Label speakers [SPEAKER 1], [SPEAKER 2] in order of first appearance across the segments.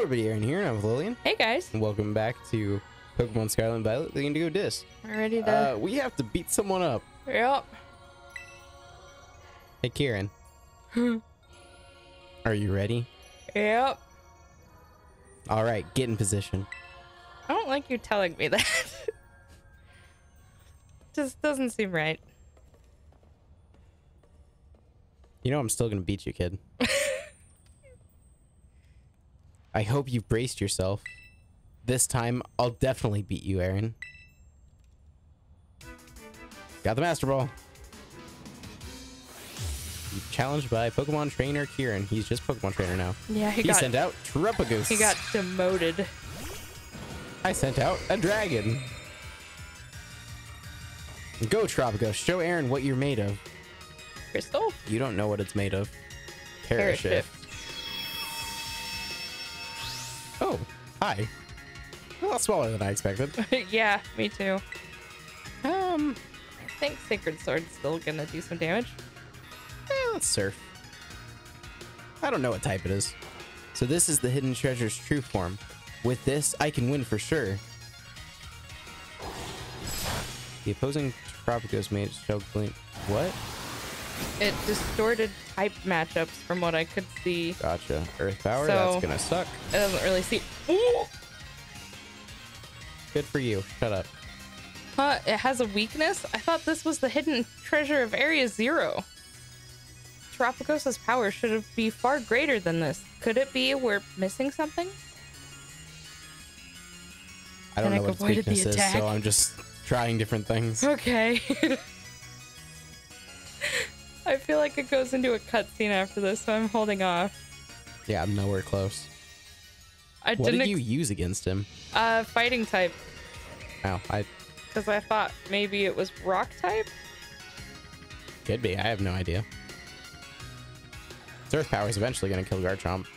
[SPEAKER 1] everybody, Aaron here, and I'm with Lillian.
[SPEAKER 2] Hey guys.
[SPEAKER 1] And welcome back to Pokemon Scarlet and Violet, the Indigo Disc.
[SPEAKER 2] Ready to...
[SPEAKER 1] we have to beat someone up.
[SPEAKER 2] Yep.
[SPEAKER 1] Hey, Kieran. Are you ready?
[SPEAKER 2] Yep.
[SPEAKER 1] Alright, get in position.
[SPEAKER 2] I don't like you telling me that. Just doesn't seem right.
[SPEAKER 1] You know I'm still gonna beat you, kid. I hope you've braced yourself. This time, I'll definitely beat you, Aaron. Got the Master Ball. You're challenged by Pokemon Trainer Kieran. He's just Pokemon Trainer now.
[SPEAKER 2] Yeah,
[SPEAKER 1] he sent out Tropigus.
[SPEAKER 2] He got demoted.
[SPEAKER 1] I sent out a dragon. Go, Tropigus. Show Aaron what you're made of.
[SPEAKER 2] Crystal?
[SPEAKER 1] You don't know what it's made of. Parashift. Oh, hi. A lot smaller than I expected.
[SPEAKER 2] Yeah, me too. I think Sacred Sword's still gonna do some damage.
[SPEAKER 1] Let's surf. I don't know what type it is. So this is the Hidden Treasure's true form. With this, I can win for sure. The opposing Tropico's made shell gleam. What?
[SPEAKER 2] It distorted type matchups from what I could see.
[SPEAKER 1] Gotcha. Earth power,
[SPEAKER 2] So,
[SPEAKER 1] that's gonna suck.
[SPEAKER 2] It doesn't really see. Ooh!
[SPEAKER 1] Good for you. Shut up.
[SPEAKER 2] Huh, it has a weakness? I thought this was the hidden treasure of Area Zero. Tropicos's power should be far greater than this. Could it be we're missing something?
[SPEAKER 1] I don't know what its
[SPEAKER 2] avoided the
[SPEAKER 1] weakness is,
[SPEAKER 2] attack.
[SPEAKER 1] so I'm just trying different things.
[SPEAKER 2] Okay. I feel like it goes into a cutscene after this, so I'm holding off.
[SPEAKER 1] Yeah, I'm nowhere close.
[SPEAKER 2] What
[SPEAKER 1] did you use against him?
[SPEAKER 2] Fighting type.
[SPEAKER 1] Oh,
[SPEAKER 2] Because I thought maybe it was rock type?
[SPEAKER 1] Could be. I have no idea. Its Earth power is eventually going to kill Garchomp.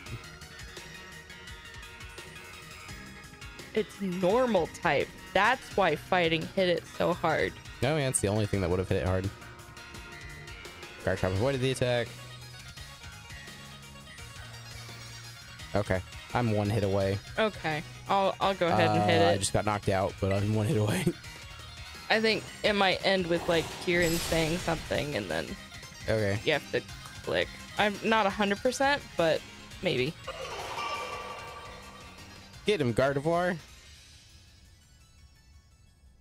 [SPEAKER 2] It's normal type. That's why fighting hit it so hard.
[SPEAKER 1] No, yeah, it's the only thing that would have hit it hard. Garchomp avoided the attack. Okay, I'm one hit away.
[SPEAKER 2] Okay, I'll go ahead and hit it.
[SPEAKER 1] I just got knocked out, but I'm one hit away.
[SPEAKER 2] I think it might end with like Kieran saying something and then
[SPEAKER 1] Okay.
[SPEAKER 2] you have to click. I'm not 100%, but maybe.
[SPEAKER 1] Get him, Gardevoir.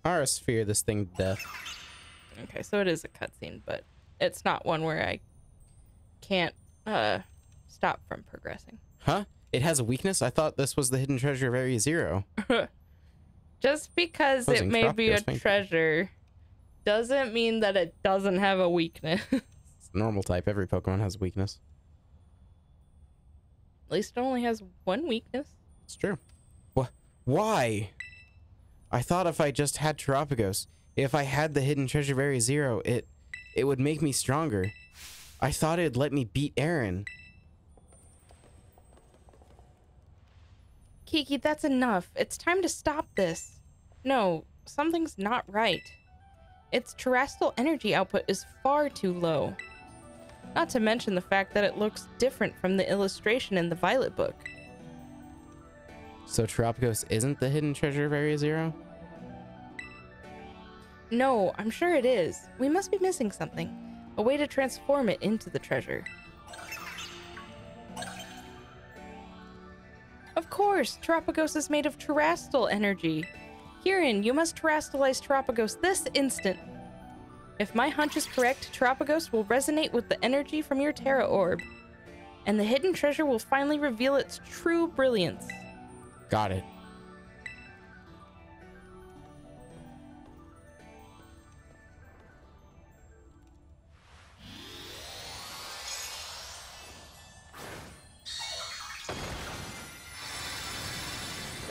[SPEAKER 1] Aerosphere this thing to death.
[SPEAKER 2] Okay, so it is a cutscene, but it's not one where I can't stop from progressing.
[SPEAKER 1] Huh? It has a weakness? I thought this was the hidden treasure of Area Zero.
[SPEAKER 2] Just because it may be a
[SPEAKER 1] Tropico's
[SPEAKER 2] treasure doesn't mean that it doesn't have a weakness.
[SPEAKER 1] It's a normal type. Every Pokemon has a weakness.
[SPEAKER 2] At least it only has one weakness.
[SPEAKER 1] It's true. Why? I thought if I just had Terapagos, if I had the hidden treasure of Area Zero, it would make me stronger. I thought it'd let me beat Aaron.
[SPEAKER 2] Kiki, that's enough. It's time to stop this. No, something's not right. Its terrestrial energy output is far too low. Not to mention the fact that it looks different from the illustration in the Violet book.
[SPEAKER 1] So Terapagos isn't the hidden treasure of Area Zero?
[SPEAKER 2] No, I'm sure it is. We must be missing something. A way to transform it into the treasure. Of course, Terapagos is made of terrestrial energy. Kieran, you must terrestrialize Terapagos this instant. If my hunch is correct, Terapagos will resonate with the energy from your Terra Orb. And the hidden treasure will finally reveal its true brilliance.
[SPEAKER 1] Got it.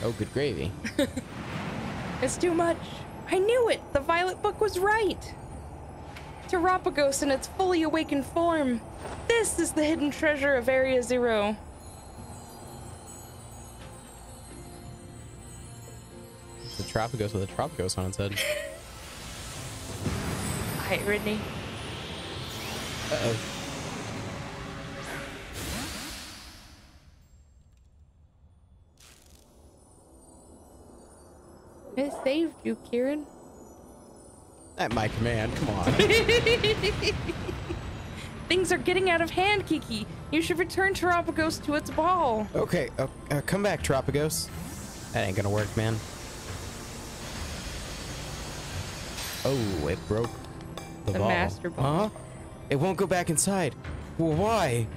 [SPEAKER 1] Oh, good gravy.
[SPEAKER 2] It's too much. I knew it. The Violet book was right. Terapagos in its fully awakened form. This is the hidden treasure of Area Zero.
[SPEAKER 1] It's a Terapagos with a Tropicos on its head.
[SPEAKER 2] Irony.
[SPEAKER 1] Uh-oh.
[SPEAKER 2] It saved you, Kieran.
[SPEAKER 1] At my command, come on.
[SPEAKER 2] Things are getting out of hand, Kiki. You should return Terapagos to its ball.
[SPEAKER 1] Okay, come back, Tropagos. That ain't gonna work, man. Oh, it broke the ball.
[SPEAKER 2] Master ball.
[SPEAKER 1] Huh? It won't go back inside. Well, why?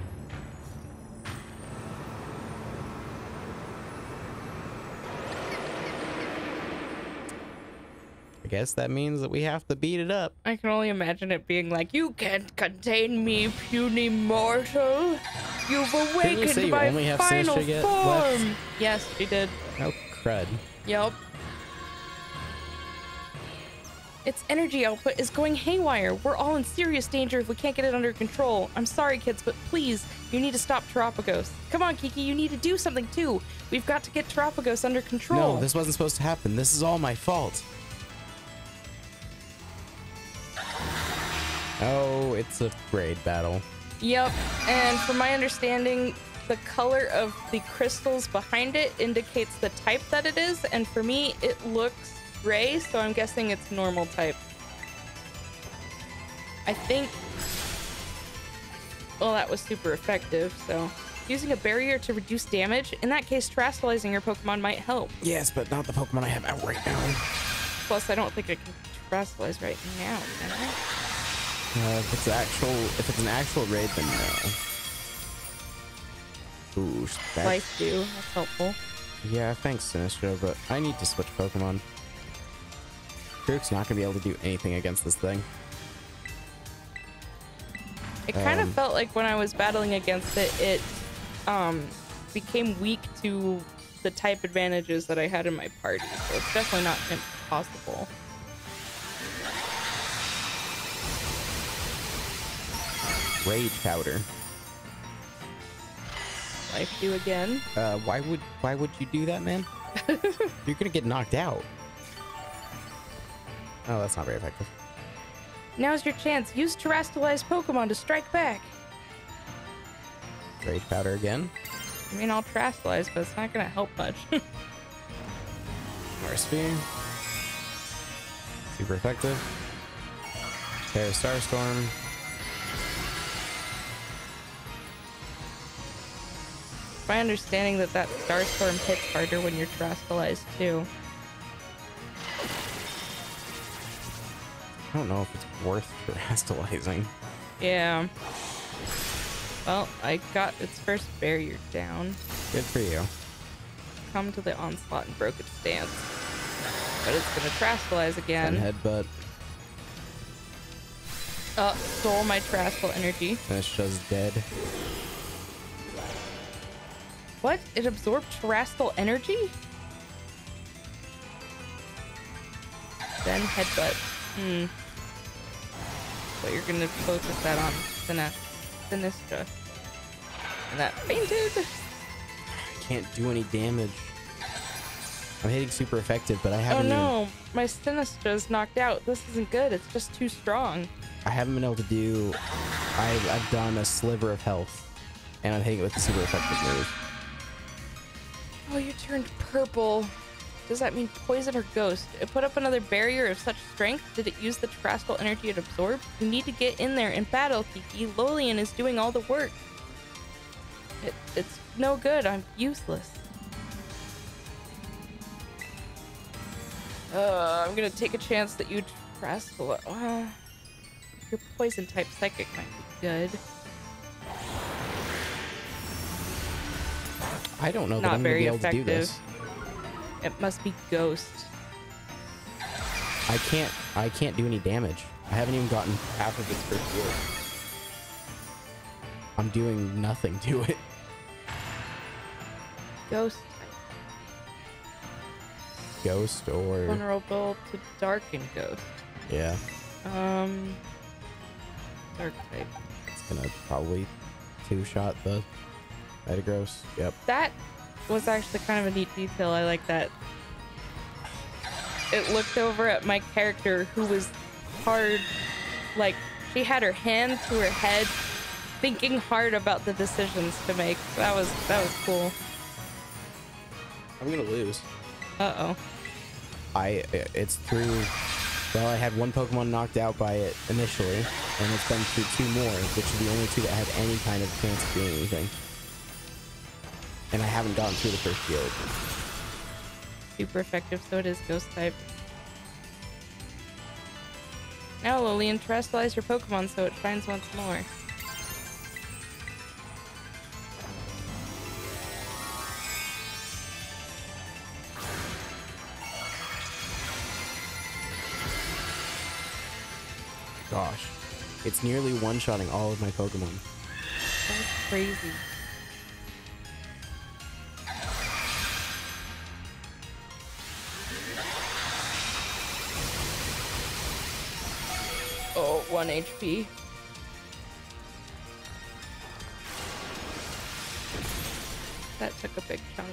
[SPEAKER 1] I guess that means that we have to beat it up.
[SPEAKER 2] I can only imagine it being like, you can't contain me, puny mortal. You've awakened my final form. Yes, she did.
[SPEAKER 1] Oh, crud.
[SPEAKER 2] Yup. Its energy output is going haywire. We're all in serious danger if we can't get it under control. I'm sorry, kids, but please, you need to stop Terapagos. Come on, Kiki, you need to do something too. We've got to get Terapagos under control.
[SPEAKER 1] No, this wasn't supposed to happen. This is all my fault. Oh, it's a raid battle.
[SPEAKER 2] Yep, and from my understanding, the color of the crystals behind it indicates the type that it is, and for me, it looks gray, so I'm guessing it's normal type. I think... Well, that was super effective, so... Using a barrier to reduce damage? In that case, terastallizing your Pokemon might help.
[SPEAKER 1] Yes, but not the Pokemon I have out right now.
[SPEAKER 2] Plus, I don't think I can terastallize right now, can I?
[SPEAKER 1] If it's an actual raid, then no. Ooh,
[SPEAKER 2] Life do. That's helpful.
[SPEAKER 1] Yeah, thanks, Sinistro, but I need to switch Pokemon. Grook's not gonna be able to do anything against this thing.
[SPEAKER 2] It kind of felt like when I was battling against it, it became weak to the type advantages that I had in my party, so it's definitely not impossible.
[SPEAKER 1] Rage powder.
[SPEAKER 2] Life do again.
[SPEAKER 1] Why would you do that, man? You're gonna get knocked out. Oh, that's not very effective.
[SPEAKER 2] Now's your chance. Use terastallized Pokemon to strike back.
[SPEAKER 1] Rage powder again.
[SPEAKER 2] I mean, I'll terastallize, but it's not gonna help much.
[SPEAKER 1] More sphere. Super effective. Terra Starstorm.
[SPEAKER 2] My understanding that Starstorm hits harder when you're terastallized too.
[SPEAKER 1] I don't know if it's worth terastallizing.
[SPEAKER 2] Yeah. Well, I got its first barrier down.
[SPEAKER 1] Good for you.
[SPEAKER 2] Come to the onslaught and broke its stance. But it's gonna terastallize again.
[SPEAKER 1] Headbutt.
[SPEAKER 2] Stole my terastal energy.
[SPEAKER 1] It's just dead.
[SPEAKER 2] What? It absorbed terastal energy? Then headbutt. But you're gonna focus that on Sinistra. And that fainted.
[SPEAKER 1] I can't do any damage. I'm hitting super effective, but I haven't.
[SPEAKER 2] Oh no, my Sinistra's knocked out. This isn't good. It's just too strong.
[SPEAKER 1] I haven't been able to do. I've done a sliver of health, and I'm hitting it with a super effective move.
[SPEAKER 2] Oh, you turned purple. Does that mean poison or ghost? It put up another barrier of such strength. Did it use the terrestrial energy it absorbed? You need to get in there and battle, Kiki. Lolian is doing all the work. It's no good. I'm useless. I'm gonna take a chance that you terrestrial. Your poison type psychic might be good.
[SPEAKER 1] I don't know that I'm gonna be able to do this.
[SPEAKER 2] It must be ghost.
[SPEAKER 1] I can't do any damage. I haven't even gotten half of its first year. I'm doing nothing to it.
[SPEAKER 2] Ghost.
[SPEAKER 1] Ghost or
[SPEAKER 2] Vulnerable to dark and ghost.
[SPEAKER 1] yeah.
[SPEAKER 2] Dark type.
[SPEAKER 1] It's gonna probably two-shot the Metagross. Yep.
[SPEAKER 2] That was actually kind of a neat detail. I like that. It looked over at my character who was hard, like she had her hand to her head, thinking hard about the decisions to make. That was cool.
[SPEAKER 1] I'm gonna lose.
[SPEAKER 2] Uh-oh.
[SPEAKER 1] It's through. Well, I had one Pokemon knocked out by it initially, and it's been through two more, which are the only two that had any kind of chance of doing anything. And I haven't gotten through the first field.
[SPEAKER 2] Super effective, so it is ghost type. Now, Lillian, terrestrialize your Pokemon so it shines once more.
[SPEAKER 1] Gosh. It's nearly one-shotting all of my Pokemon.
[SPEAKER 2] That's crazy. Oh, 1 HP. That took a big chunk.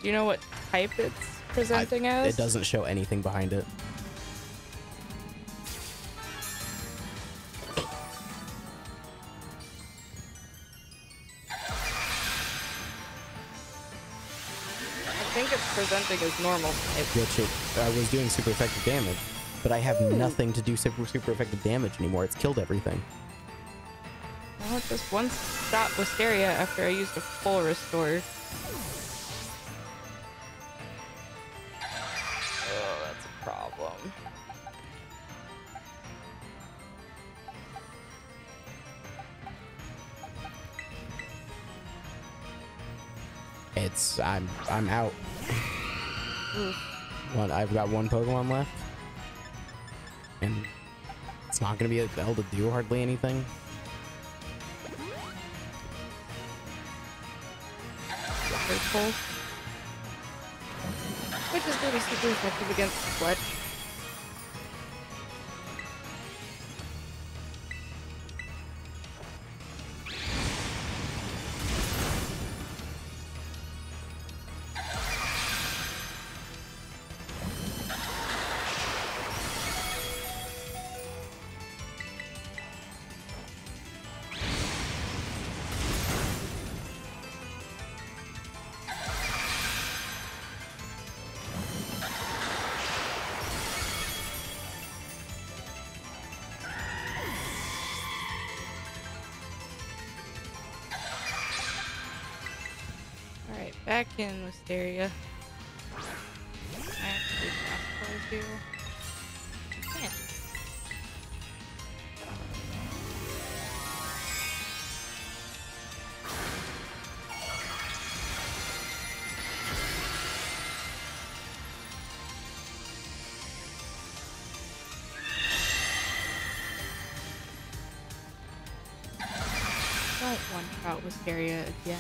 [SPEAKER 2] Do you know what type it's presenting as?
[SPEAKER 1] It doesn't show anything behind it.
[SPEAKER 2] I think it's presenting as normal type.
[SPEAKER 1] Which I was doing super effective damage, but I have nothing to do super effective damage anymore. It's killed everything.
[SPEAKER 2] Well, it just one shot Wisteria after I used a full restore. Oh, that's a problem.
[SPEAKER 1] I'm out. I've got one Pokemon left, and it's not gonna be able to do hardly anything.
[SPEAKER 2] Hurtful. Which is gonna be super effective against Fletch. Back in Wisteria. Actually, fast you. Can't. Don't one-shot Wisteria again.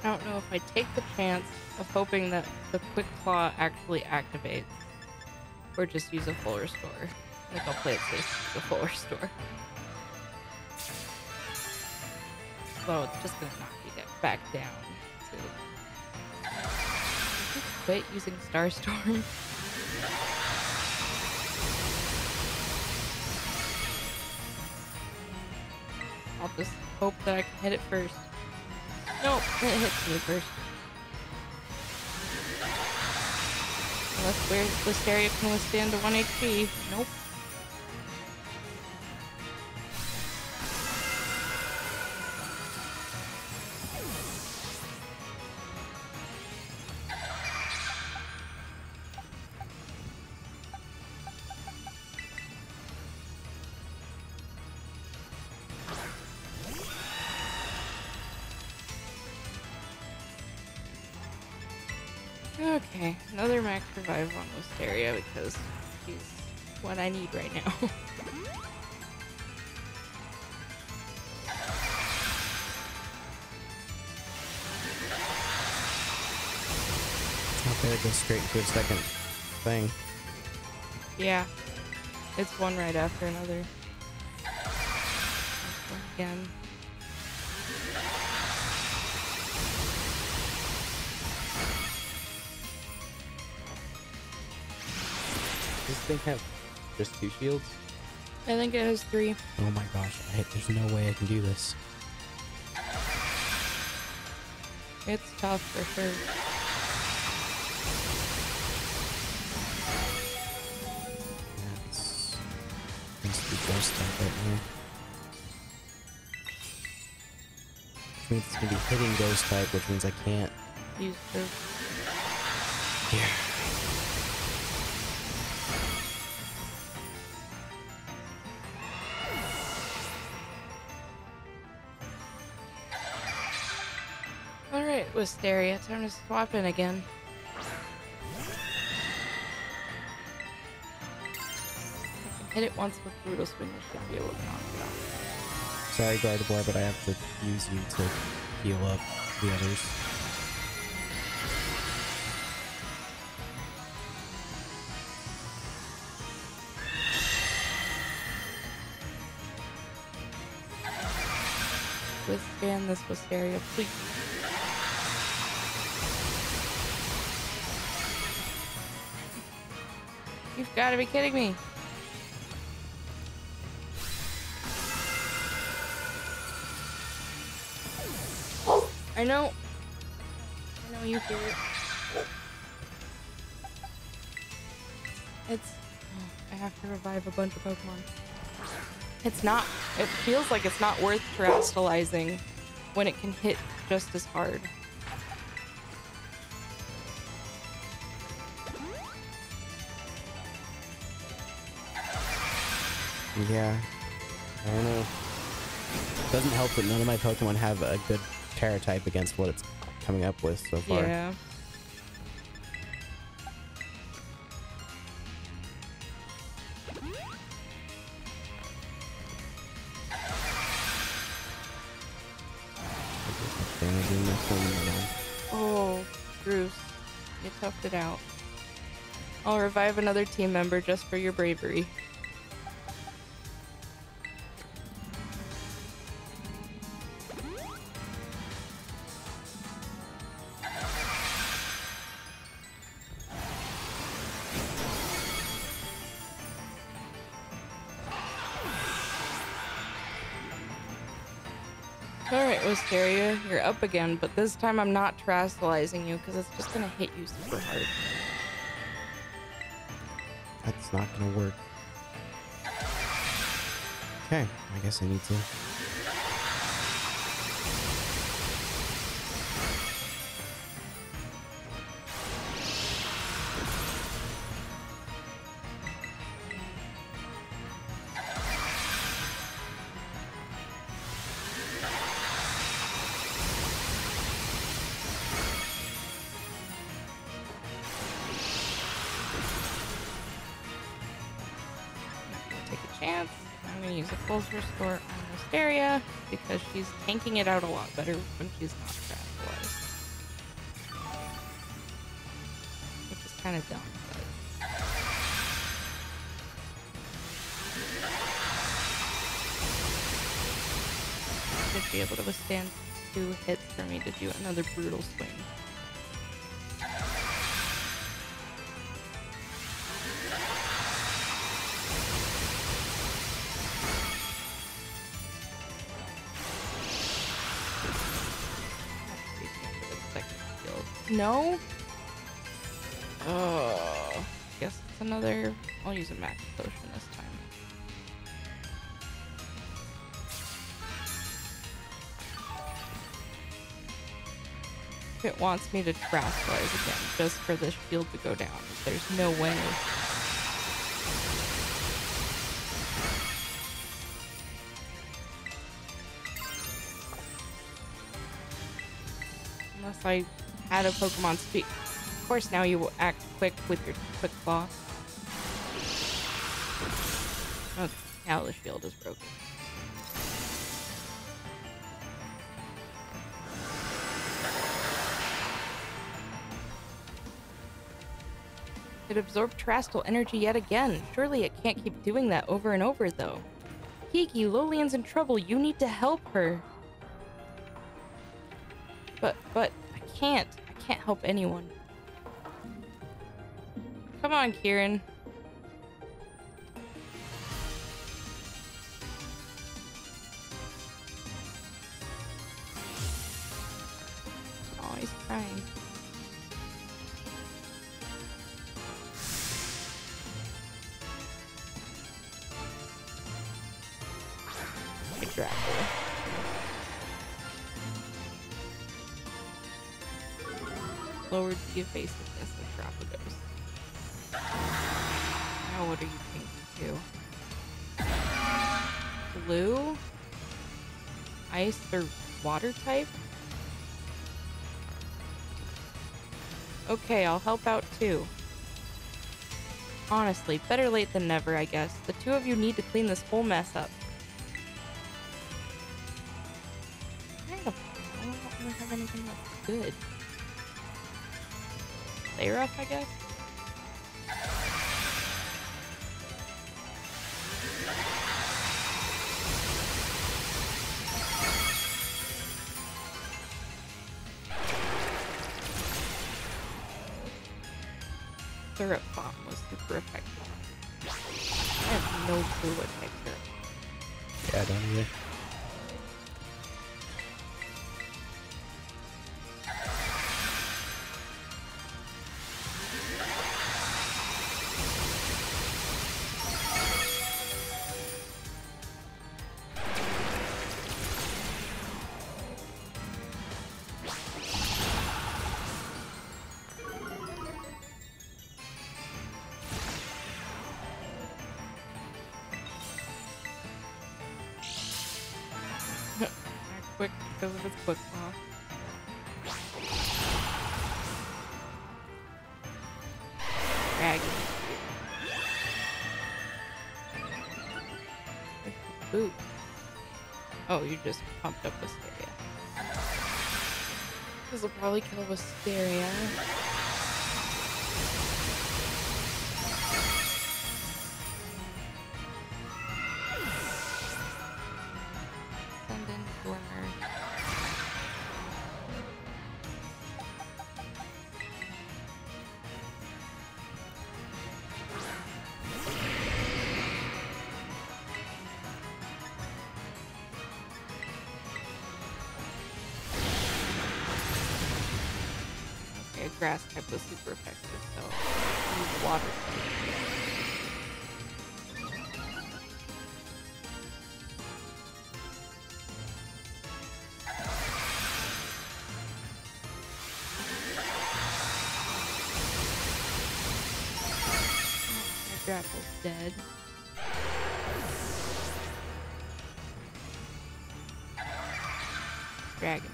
[SPEAKER 2] I don't know if I take the chance of hoping that the Quick Claw actually activates, or just use a full restore. Like, I'll play it safe with a full restore. So it's just gonna knock you back down. Quit using Starstorm. I'll just hope that I can hit it first. Nope, it hits me first. Unless Wisteria can withstand the 1 HP. Nope. Okay, another max revive on Wisteria because she's what I need right now.
[SPEAKER 1] Okay, it goes straight to a second thing.
[SPEAKER 2] Yeah, it's one right after another. Again.
[SPEAKER 1] Does this thing have just 2 shields?
[SPEAKER 2] I think it has 3.
[SPEAKER 1] Oh my gosh, there's no way I can do this.
[SPEAKER 2] It's tough for sure.
[SPEAKER 1] That's needs to be ghost type right now. Which means it's gonna be hitting ghost type, which means I can't.
[SPEAKER 2] Use the...
[SPEAKER 1] Yeah.
[SPEAKER 2] Alright, Wisteria, time to swap in again. I can hit it once with Brutal Swing, I should be able to knock it off.
[SPEAKER 1] Sorry, Gardevoir, but I have to use you to heal up the others.
[SPEAKER 2] Withstand this Wisteria, please. You've got to be kidding me. I know you hear it. It's... I have to revive a bunch of Pokemon. It's not... It feels like it's not worth terastallizing when it can hit just as hard.
[SPEAKER 1] Yeah. I don't know. Doesn't help that none of my Pokemon have a good Terra type against what it's coming up with so far.
[SPEAKER 2] Yeah. Oh, Bruce. You toughed it out. I'll revive another team member just for your bravery. Alright, Wisteria, you're up again, but this time I'm not terastallizing you because it's just gonna hit you super hard.
[SPEAKER 1] That's not gonna work. Okay, I guess I need to.
[SPEAKER 2] Chance. I'm gonna use a full restore on Wisteria because she's tanking it out a lot better when she's not terastallized. Which is kind of dumb, but... Should be able to withstand 2 hits for me to do another Brutal Swing. No? Oh, guess it's another... I'll use a max potion this time. It wants me to terastallize again just for this shield to go down. There's no way. Unless I had a Pokemon speak. Of course, now you will act quick with your quick claw. Okay, now the shield is broken. It absorbed terrestrial energy yet again. Surely it can't keep doing that over and over, though. Kiki, Lolian's in trouble. You need to help her. But I can't. I can't help anyone. Come on, Kieran. he's crying. Good Dracula. Lowered the evasiveness of Tropicos. Now what are you changing to? Blue? Ice or water type? Okay, I'll help out too. Honestly, better late than never, I guess. The two of you need to clean this whole mess up. I don't really have anything that's good. Stay rough, I guess? Syrup bomb was super effective. I have no clue what type syrup.
[SPEAKER 1] Yeah, I don't either.
[SPEAKER 2] Quick, because of its quick claw. Dragon. Ooh. Oh, you just pumped up Wisteria. This will probably kill Wisteria. Send in Glimmer. Okay, grass type was super effective, so use water type. Grapple's dead. Dragon.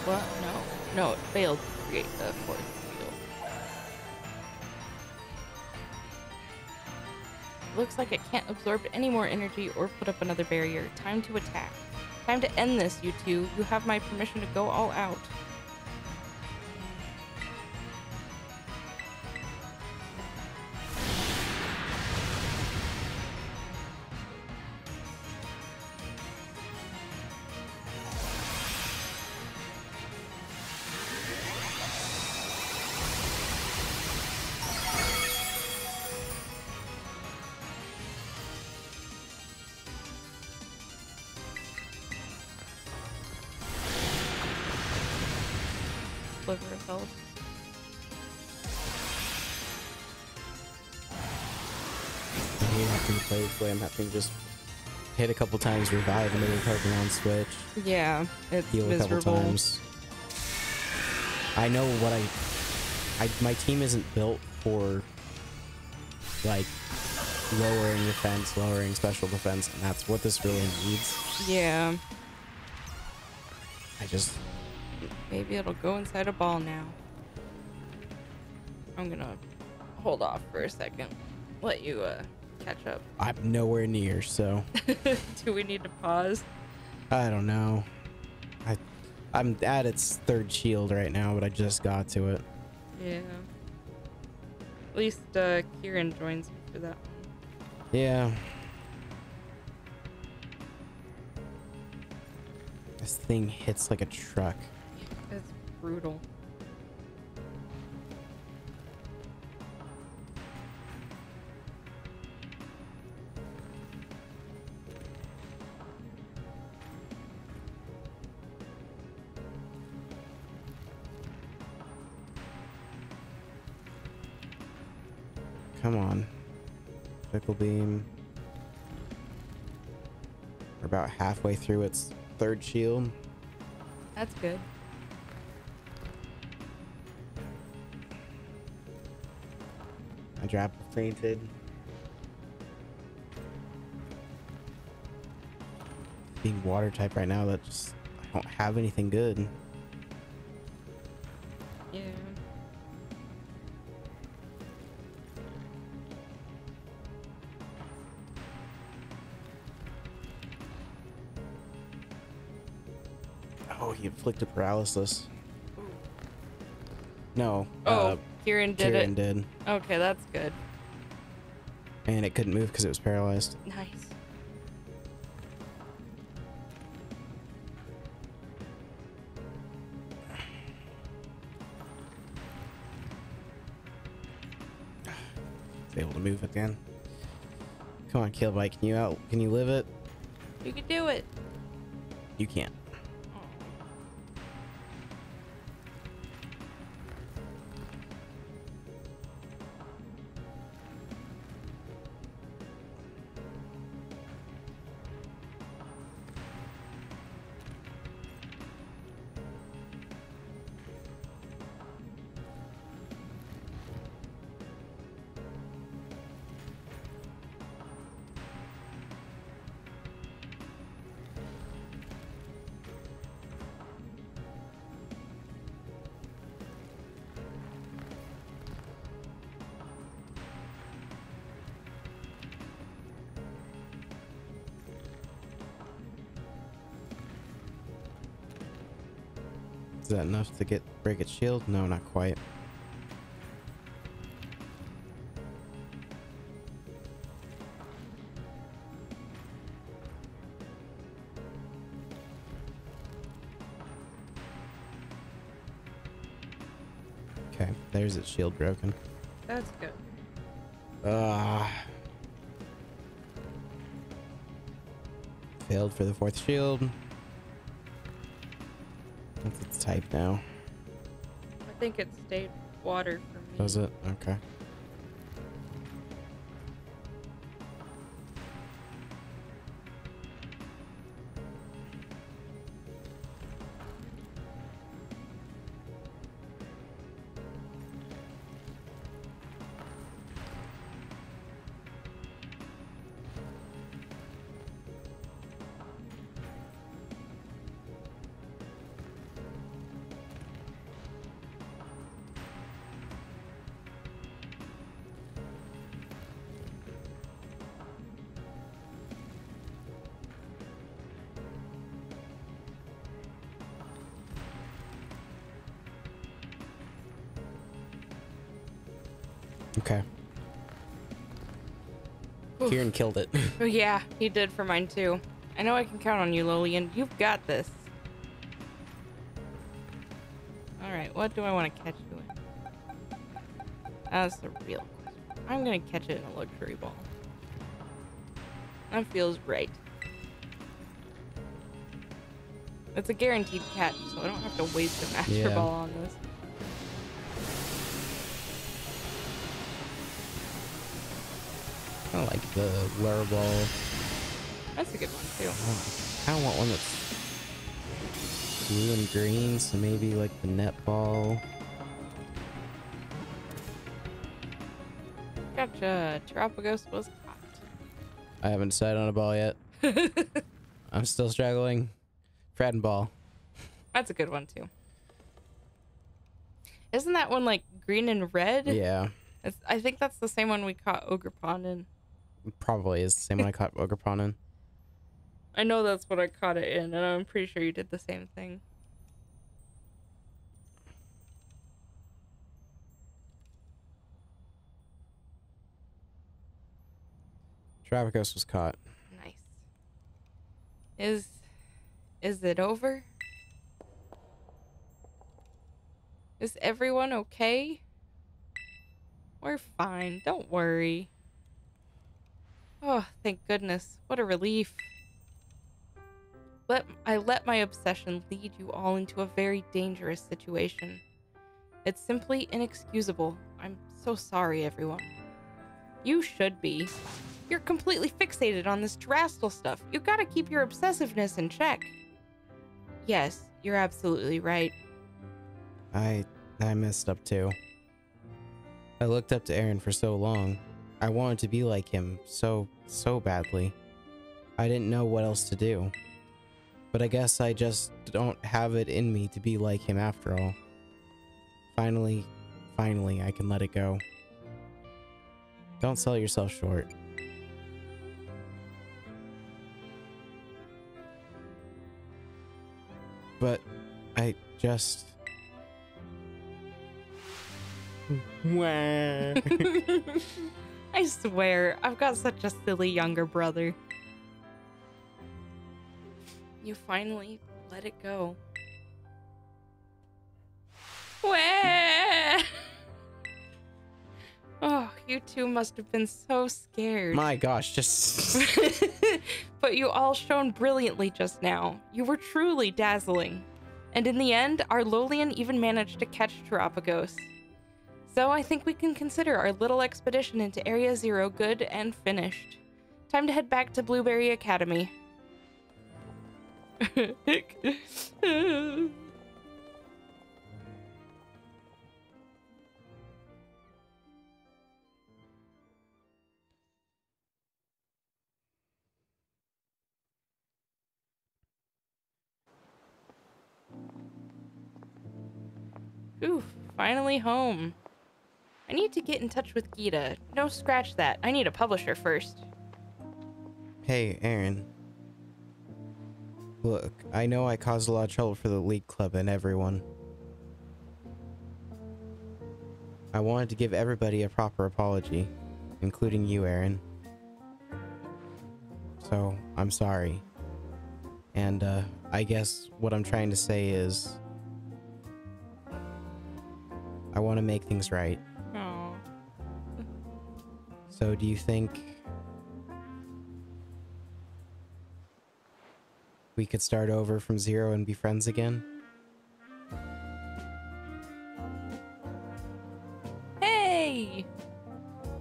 [SPEAKER 2] What? No. No, it failed to create the fourth field. Looks like it can't absorb any more energy or put up another barrier. Time to attack. Time to end this, you two. You have my permission to go all out. sliver of health.
[SPEAKER 1] I hate having to play this way. I'm having to just hit a couple times, revive another Pokemon, switch,
[SPEAKER 2] Yeah, it's
[SPEAKER 1] heal a
[SPEAKER 2] miserable.
[SPEAKER 1] couple times. I know what my team isn't built for like lowering defense, lowering special defense, and that's what this really needs.
[SPEAKER 2] Yeah.
[SPEAKER 1] I just
[SPEAKER 2] Maybe it'll go inside a ball now. I'm gonna hold off for a second. Let you catch up.
[SPEAKER 1] I'm nowhere near, so
[SPEAKER 2] Do we need to pause?
[SPEAKER 1] I don't know. I'm at its third shield right now, but I just got to it.
[SPEAKER 2] Yeah. At least Kieran joins me for that one.
[SPEAKER 1] Yeah. This thing hits like a truck.
[SPEAKER 2] It's brutal.
[SPEAKER 1] Come on. Fickle Beam. We're about halfway through its third shield.
[SPEAKER 2] That's good.
[SPEAKER 1] My Drap fainted. Being water type right now, that just I don't have anything good.
[SPEAKER 2] Yeah.
[SPEAKER 1] Oh, he inflicted paralysis. No.
[SPEAKER 2] Oh, Kieran did
[SPEAKER 1] Kieran
[SPEAKER 2] it.
[SPEAKER 1] did.
[SPEAKER 2] Okay, that's good.
[SPEAKER 1] And it couldn't move because it was paralyzed.
[SPEAKER 2] Nice.
[SPEAKER 1] It's able to move again. Come on, Killbite. Can you live it?
[SPEAKER 2] You can do it.
[SPEAKER 1] You can't. Is that enough to break its shield? No, not quite. Okay, there's its shield broken.
[SPEAKER 2] That's good.
[SPEAKER 1] Failed for the fourth shield. What's its type now?
[SPEAKER 2] I think it stayed water for me.
[SPEAKER 1] Does it? Okay. Okay.
[SPEAKER 2] Oof.
[SPEAKER 1] Kieran killed it.
[SPEAKER 2] Oh, yeah, he did for mine too. I know I can count on you, Lillian. You've got this. Alright, what do I want to catch you in? That's the real question. I'm gonna catch it in a luxury ball. That feels right. It's a guaranteed catch, so I don't have to waste a master
[SPEAKER 1] Yeah.
[SPEAKER 2] ball on this.
[SPEAKER 1] I like the lure ball.
[SPEAKER 2] That's a good one too.
[SPEAKER 1] I kind of want one that's blue and green, so maybe like the net ball.
[SPEAKER 2] Gotcha. Terapagos was caught.
[SPEAKER 1] I haven't decided on a ball yet. I'm still struggling. Fred and ball.
[SPEAKER 2] That's a good one too. Isn't that one like green and red?
[SPEAKER 1] Yeah.
[SPEAKER 2] I think that's the same one we caught Ogre Pond in.
[SPEAKER 1] Probably is the same one I caught Ogre Pond in.
[SPEAKER 2] I know that's what I caught it in, and I'm pretty sure you did the same thing.
[SPEAKER 1] Travicos was caught.
[SPEAKER 2] Nice. Is it over? Is everyone okay? We're fine. Don't worry. Oh, thank goodness. What a relief. I let my obsession lead you all into a very dangerous situation. It's simply inexcusable. I'm so sorry, everyone. You should be. You're completely fixated on this terrestrial stuff. You gotta keep your obsessiveness in check. Yes, you're absolutely right.
[SPEAKER 1] I messed up too. I looked up to Aaron for so long. I wanted to be like him so badly. I didn't know what else to do. But I guess I just don't have it in me to be like him after all. Finally, I can let it go. Don't sell yourself short. But I just... Wah.
[SPEAKER 2] I swear, I've got such a silly younger brother. You finally let it go. Wah! Oh, you two must have been so scared.
[SPEAKER 1] My gosh, just...
[SPEAKER 2] But you all shone brilliantly just now. You were truly dazzling. And in the end, our Lolian even managed to catch Terapagos. So I think we can consider our little expedition into Area Zero good and finished. Time to head back to Blueberry Academy. Oof, finally home. I need to get in touch with Gita. No, scratch that. I need a publisher first.
[SPEAKER 1] Hey, Aaron. Look, I know I caused a lot of trouble for the League Club and everyone. I wanted to give everybody a proper apology, including you, Aaron. So, I'm sorry. And, I guess what I'm trying to say is... I want to make things right.
[SPEAKER 2] Oh.
[SPEAKER 1] So, do you think... we could start over from zero and be friends again?
[SPEAKER 2] Hey!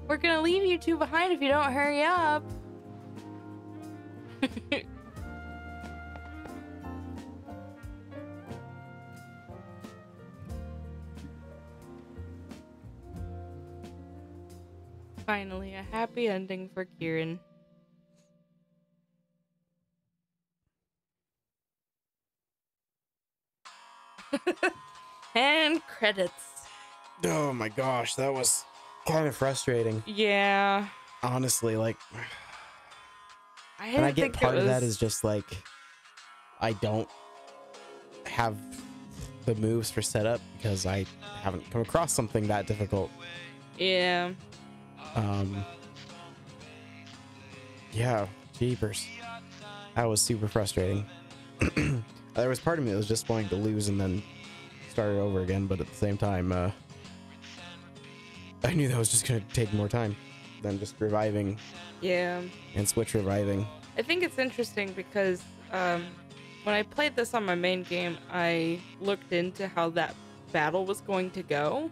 [SPEAKER 2] We're gonna leave you two behind if you don't hurry up. Finally, a happy ending for Kieran. And credits.
[SPEAKER 1] Oh my gosh, that was kind of frustrating.
[SPEAKER 2] Yeah.
[SPEAKER 1] Honestly, like...
[SPEAKER 2] I
[SPEAKER 1] and I get
[SPEAKER 2] think
[SPEAKER 1] part
[SPEAKER 2] it
[SPEAKER 1] of that
[SPEAKER 2] was-
[SPEAKER 1] is just like... I don't have the moves for setup because I haven't come across something that difficult.
[SPEAKER 2] Yeah.
[SPEAKER 1] Yeah, jeepers. That was super frustrating. There was part of me that was just wanting to lose and then start it over again, but at the same time, I knew that was just going to take more time than just reviving.
[SPEAKER 2] Yeah.
[SPEAKER 1] And switch reviving.
[SPEAKER 2] I think it's interesting because when I played this on my main game, I looked into how that battle was going to go,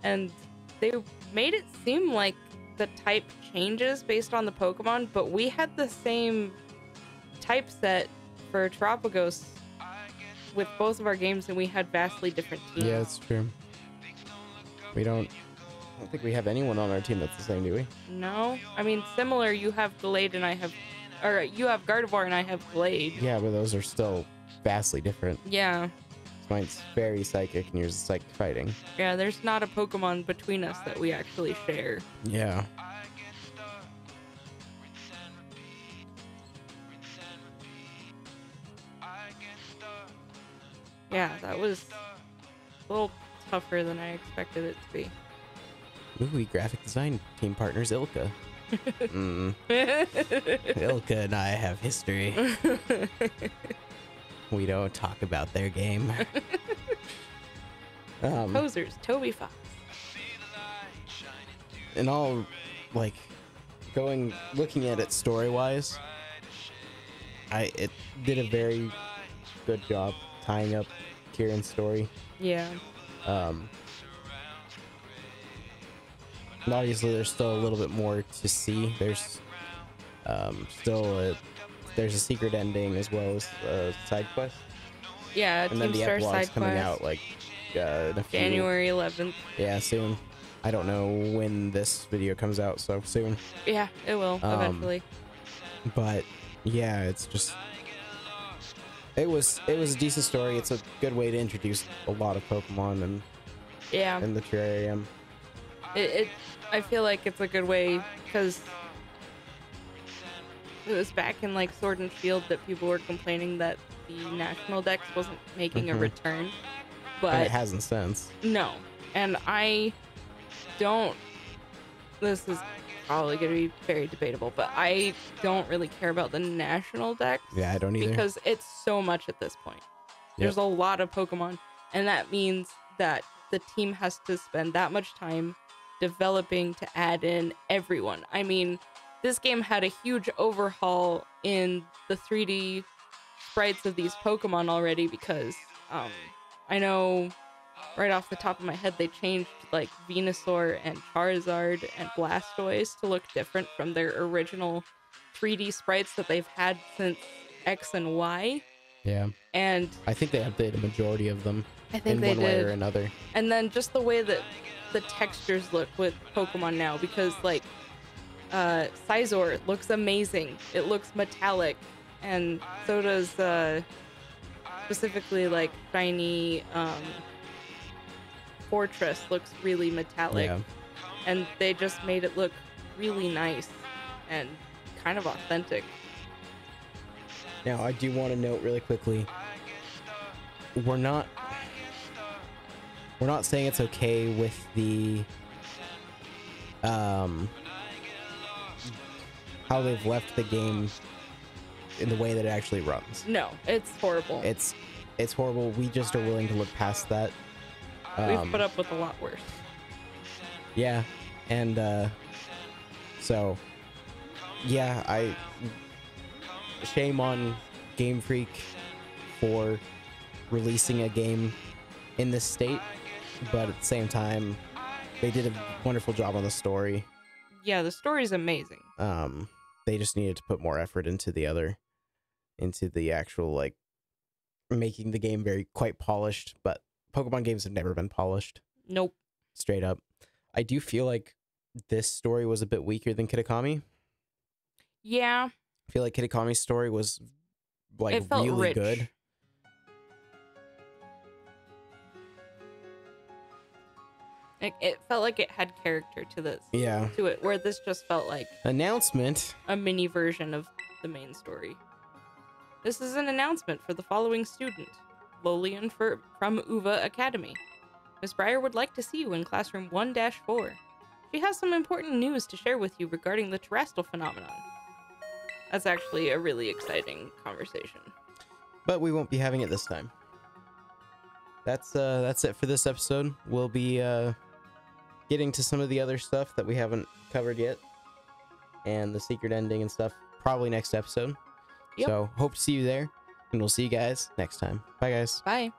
[SPEAKER 2] and they made it seem like the type changes based on the Pokemon, but we had the same type set for Terapagos with both of our games, and we had vastly different teams.
[SPEAKER 1] Yeah, it's true. I don't think we have anyone on our team that's the same, do we?
[SPEAKER 2] No, I mean similar. You have Glade and I have, or you have Gardevoir and I have Glade.
[SPEAKER 1] Yeah, but those are still vastly different.
[SPEAKER 2] Yeah.
[SPEAKER 1] Mine's very psychic and yours is psychic fighting.
[SPEAKER 2] Yeah, there's not a Pokemon between us that we actually share.
[SPEAKER 1] Yeah.
[SPEAKER 2] Yeah, that was a little tougher than I expected it to be.
[SPEAKER 1] Ooh, graphic design team partners Ilka. Ilka and I have history. We don't talk about their game.
[SPEAKER 2] Posers, Toby Fox.
[SPEAKER 1] And all, like, looking at it story-wise, it did a very good job tying up Kieran's story.
[SPEAKER 2] Yeah.
[SPEAKER 1] And obviously there's still a little bit more to see. There's there's a secret ending as well as side quest.
[SPEAKER 2] Yeah,
[SPEAKER 1] And then
[SPEAKER 2] Team
[SPEAKER 1] the
[SPEAKER 2] Star
[SPEAKER 1] epilogue's
[SPEAKER 2] side
[SPEAKER 1] coming
[SPEAKER 2] quest.
[SPEAKER 1] out like in a few,
[SPEAKER 2] January 11th.
[SPEAKER 1] yeah, soon. I don't know when this video comes out, so soon.
[SPEAKER 2] Yeah, it will eventually.
[SPEAKER 1] But yeah, it's just it was a decent story. It's a good way to introduce a lot of Pokemon and
[SPEAKER 2] Yeah.
[SPEAKER 1] in the terrarium.
[SPEAKER 2] I feel like it's a good way because it was back in like Sword and Shield that people were complaining that the National Dex wasn't making a return, but
[SPEAKER 1] And it hasn't since.
[SPEAKER 2] no. And I don't. This is probably going to be very debatable, but I don't really care about the National Dex.
[SPEAKER 1] Yeah, I don't either.
[SPEAKER 2] Because it's so much at this point. There's a lot of Pokemon, and that means that the team has to spend that much time developing to add in everyone. I mean, this game had a huge overhaul in the 3D sprites of these Pokemon already because I know right off the top of my head they changed like Venusaur and Charizard and Blastoise to look different from their original 3D sprites that they've had since X and Y.
[SPEAKER 1] Yeah.
[SPEAKER 2] And
[SPEAKER 1] I think they updated a majority of them
[SPEAKER 2] I think
[SPEAKER 1] in
[SPEAKER 2] they
[SPEAKER 1] one way
[SPEAKER 2] did.
[SPEAKER 1] or another.
[SPEAKER 2] And then just the way that the textures look with Pokemon now, because like Scizor looks amazing. It looks metallic, and so does specifically like shiny Fortress looks really metallic.
[SPEAKER 1] Yeah.
[SPEAKER 2] And they just made it look really nice and kind of authentic.
[SPEAKER 1] Now, I do want to note really quickly, we're not saying it's okay with the how they've left the game in the way that it actually runs.
[SPEAKER 2] No, it's horrible.
[SPEAKER 1] It's horrible. We just are willing to look past that.
[SPEAKER 2] We've put up with a lot worse.
[SPEAKER 1] Yeah, and so yeah, shame on Game Freak for releasing a game in this state, but at the same time they did a wonderful job on the story.
[SPEAKER 2] Yeah, the story's amazing.
[SPEAKER 1] They just needed to put more effort into the actual like making the game quite polished, but Pokemon games have never been polished.
[SPEAKER 2] Nope.
[SPEAKER 1] Straight up. I do feel like this story was a bit weaker than Kitakami.
[SPEAKER 2] Yeah.
[SPEAKER 1] I feel like Kitakami's story was like
[SPEAKER 2] It felt
[SPEAKER 1] really
[SPEAKER 2] rich.
[SPEAKER 1] good.
[SPEAKER 2] It felt like it had character to this.
[SPEAKER 1] Yeah.
[SPEAKER 2] To it, where this just felt like
[SPEAKER 1] Announcement.
[SPEAKER 2] a mini version of the main story. This is an announcement for the following student, Lolian from Uva Academy. Miss Breyer would like to see you in classroom 1-4. She has some important news to share with you regarding the terrestrial phenomenon. That's actually a really exciting conversation.
[SPEAKER 1] But we won't be having it this time. That's it for this episode. We'll be getting to some of the other stuff that we haven't covered yet, and the secret ending and stuff probably next episode.
[SPEAKER 2] Yep.
[SPEAKER 1] So hope to see you there, and we'll see you guys next time. Bye, guys.
[SPEAKER 2] Bye.